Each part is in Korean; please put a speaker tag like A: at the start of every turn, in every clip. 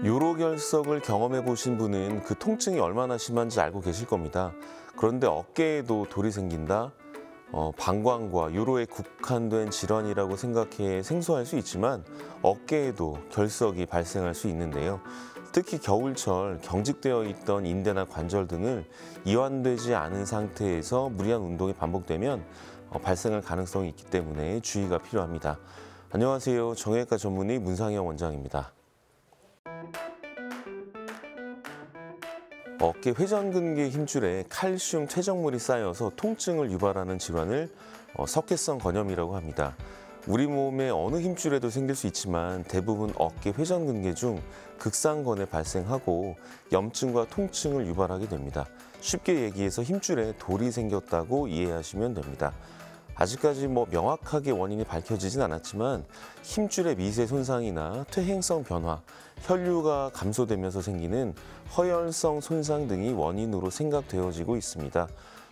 A: 요로결석을 경험해 보신 분은 그 통증이 얼마나 심한지 알고 계실 겁니다. 그런데 어깨에도 돌이 생긴다? 방광과 요로에 국한된 질환이라고 생각해 생소할 수 있지만 어깨에도 결석이 발생할 수 있는데요. 특히 겨울철 경직되어 있던 인대나 관절 등을 이완되지 않은 상태에서 무리한 운동이 반복되면 발생할 가능성이 있기 때문에 주의가 필요합니다. 안녕하세요. 정형외과 전문의 문상영 원장입니다. 어깨 회전근개 힘줄에 칼슘 퇴적물이 쌓여서 통증을 유발하는 질환을 석회성 건염이라고 합니다. 우리 몸의 어느 힘줄에도 생길 수 있지만 대부분 어깨 회전근개 중 극상건에 발생하고 염증과 통증을 유발하게 됩니다. 쉽게 얘기해서 힘줄에 돌이 생겼다고 이해하시면 됩니다. 아직까지 명확하게 원인이 밝혀지진 않았지만 힘줄의 미세 손상이나 퇴행성 변화, 혈류가 감소되면서 생기는 허혈성 손상 등이 원인으로 생각되어지고 있습니다.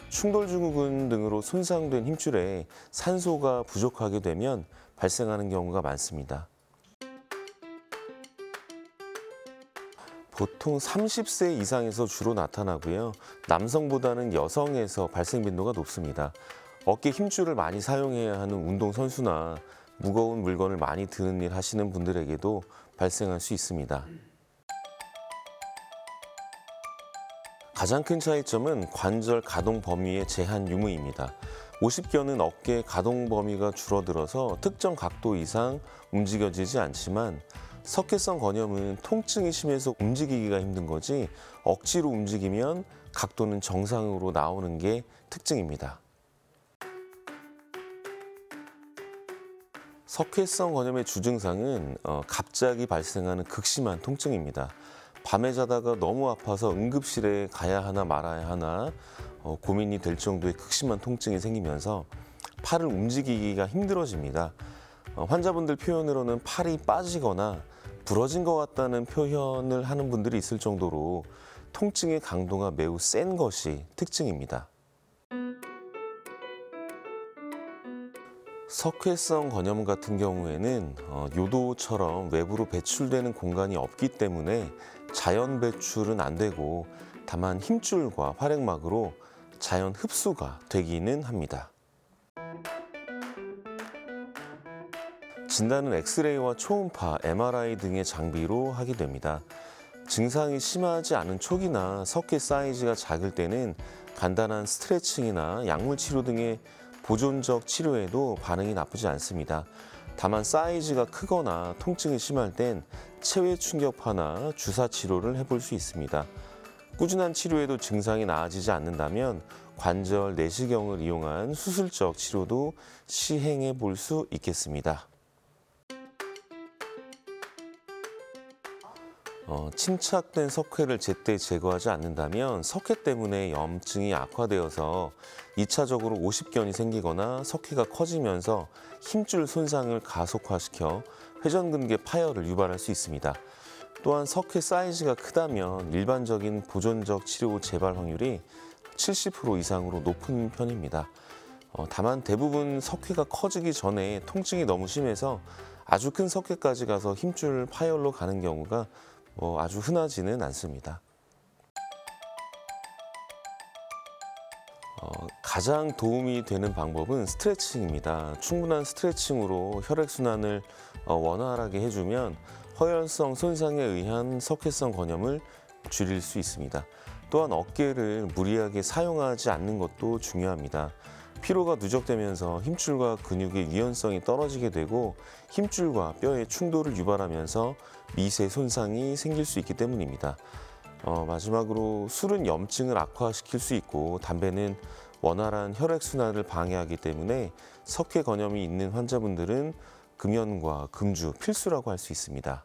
A: 충돌증후군 등으로 손상된 힘줄에 산소가 부족하게 되면 발생하는 경우가 많습니다. 보통 30세 이상에서 주로 나타나고요. 남성보다는 여성에서 발생 빈도가 높습니다. 어깨 힘줄을 많이 사용해야 하는 운동선수나 무거운 물건을 많이 드는 일 하시는 분들에게도 발생할 수 있습니다. 가장 큰 차이점은 관절 가동 범위의 제한 유무입니다. 50견은 어깨 가동 범위가 줄어들어서 특정 각도 이상 움직여지지 않지만 석회성 건염은 통증이 심해서 움직이기가 힘든 거지 억지로 움직이면 각도는 정상으로 나오는 게 특징입니다. 석회성 건염의 주증상은 갑자기 발생하는 극심한 통증입니다. 밤에 자다가 너무 아파서 응급실에 가야 하나 말아야 하나 고민이 될 정도의 극심한 통증이 생기면서 팔을 움직이기가 힘들어집니다. 환자분들 표현으로는 팔이 빠지거나 부러진 것 같다는 표현을 하는 분들이 있을 정도로 통증의 강도가 매우 센 것이 특징입니다. 석회성 건염 같은 경우에는 요도처럼 외부로 배출되는 공간이 없기 때문에 자연 배출은 안 되고 다만 힘줄과 활액막으로 자연 흡수가 되기는 합니다. 진단은 엑스레이와 초음파, MRI 등의 장비로 하게 됩니다. 증상이 심하지 않은 초기나 석회 사이즈가 작을 때는 간단한 스트레칭이나 약물 치료 등의 보존적 치료에도 반응이 나쁘지 않습니다. 다만 사이즈가 크거나 통증이 심할 땐 체외 충격파나 주사 치료를 해볼 수 있습니다. 꾸준한 치료에도 증상이 나아지지 않는다면 관절 내시경을 이용한 수술적 치료도 시행해 볼 수 있겠습니다. 침착된 석회를 제때 제거하지 않는다면 석회 때문에 염증이 악화되어서 2차적으로 50견이 생기거나 석회가 커지면서 힘줄 손상을 가속화시켜 회전근개 파열을 유발할 수 있습니다. 또한 석회 사이즈가 크다면 일반적인 보존적 치료 재발 확률이 70% 이상으로 높은 편입니다. 다만 대부분 석회가 커지기 전에 통증이 너무 심해서 아주 큰 석회까지 가서 힘줄 파열로 가는 경우가 아주 흔하지는 않습니다. 가장 도움이 되는 방법은 스트레칭입니다. 충분한 스트레칭으로 혈액순환을 원활하게 해주면 허혈성 손상에 의한 석회성 건염을 줄일 수 있습니다. 또한 어깨를 무리하게 사용하지 않는 것도 중요합니다. 피로가 누적되면서 힘줄과 근육의 유연성이 떨어지게 되고 힘줄과 뼈의 충돌을 유발하면서 미세 손상이 생길 수 있기 때문입니다. 마지막으로 술은 염증을 악화시킬 수 있고 담배는 원활한 혈액순환을 방해하기 때문에 석회 건염이 있는 환자분들은 금연과 금주 필수라고 할 수 있습니다.